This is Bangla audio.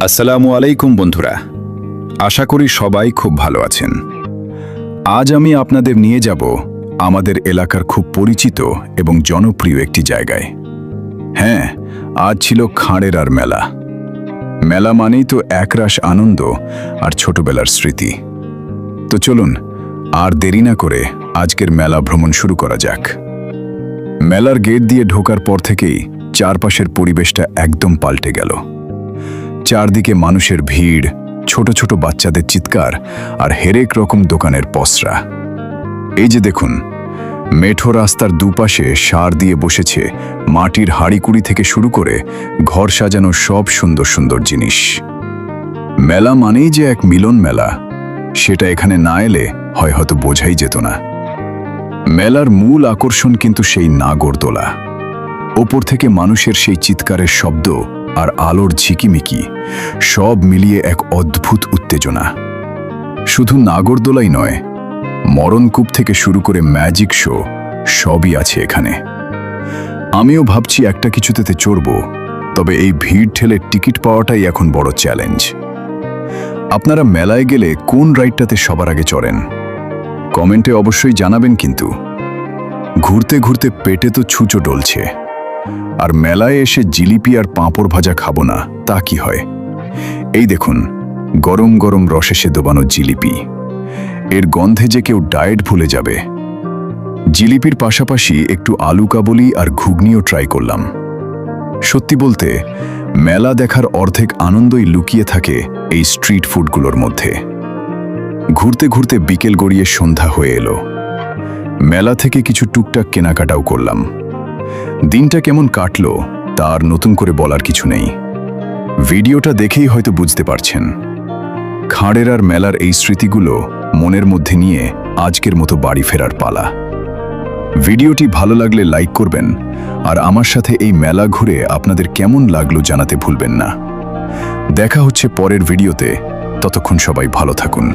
আসসালামু আলাইকুম বন্ধুরা, আশা করি সবাই খুব ভালো আছেন। আজ আমি আপনাদের নিয়ে যাব আমাদের এলাকার খুব পরিচিত এবং জনপ্রিয় একটি জায়গায়। হ্যাঁ, আজ ছিল খাঁড়েরার মেলা। মেলা মানেই তো একরাশ আনন্দ আর ছোটবেলার স্মৃতি। তো চলুন আর দেরি না করে আজকের মেলা ভ্রমণ শুরু করা যাক। মেলার গেট দিয়ে ঢোকার পর থেকেই চারপাশের পরিবেশটা একদম পাল্টে গেল। চারদিকে মানুষের ভিড়, ছোট ছোট বাচ্চাদের চিৎকার আর হেরেক রকম দোকানের পসরা। এই যে দেখুন, মেঠো রাস্তার দুপাশে সার দিয়ে বসেছে মাটির হাঁড়িকুড়ি থেকে শুরু করে ঘর সাজানোর সব সুন্দর সুন্দর জিনিস। মেলা মানেই যে এক মিলন মেলা, সেটা এখানে না এলে হয়তো বোঝাই যেত না। মেলার মূল আকর্ষণ কিন্তু সেই নাগরদোলা। ওপর থেকে মানুষের সেই চিৎকারের শব্দ আর আলোর ঝিকিমিকি সব মিলিয়ে এক অদ্ভুত উত্তেজনা। শুধু নাগরদোলাই নয়, মরণকূপ থেকে শুরু করে ম্যাজিক শো সবই আছে এখানে। আমিও ভাবছি একটা কিছুতে চড়ব, তবে এই ভিড় ঠেলে টিকিট পাওয়াটাই এখন বড় চ্যালেঞ্জ। আপনারা মেলায় গেলে কোন রাইডটাতে সবার আগে চড়েন? কমেন্টে অবশ্যই জানাবেন। কিন্তু ঘুরতে ঘুরতে পেটে তো ছুঁচো ডলছে, আর মেলায় এসে জিলিপি আর পাঁপড় ভাজা খাবো না তা কি হয়? এই দেখুন, গরম গরম রসে সেদোবানো জিলিপি। এর গন্ধে যে কেউ ডায়েট ভুলে যাবে। জিলিপির পাশাপাশি একটু আলু কাবুলি আর ঘুগনিও ট্রাই করলাম। সত্যি বলতে, মেলা দেখার অর্ধেক আনন্দই লুকিয়ে থাকে এই স্ট্রিট ফুডগুলোর মধ্যে। ঘুরতে ঘুরতে বিকেল গড়িয়ে সন্ধ্যা হয়ে এলো। মেলা থেকে কিছু টুকটাক কেনাকাটাও করলাম। দিনটা কেমন কাটলো তার নতুন করে বলার কিছু নেই। ভিডিওটা দেখেই হয়তো বুঝতে পারছেন। খাঁড়েরার মেলার এই স্মৃতিগুলো মনের মধ্যে নিয়ে আজকের মতো বাড়ি ফেরার পালা। ভিডিওটি ভালো লাগলে লাইক করবেন, আর আমার সাথে এই মেলা ঘুরে আপনাদের কেমন লাগলো জানাতে ভুলবেন না। দেখা হচ্ছে পরের ভিডিওতে। ততক্ষণ সবাই ভালো থাকুন।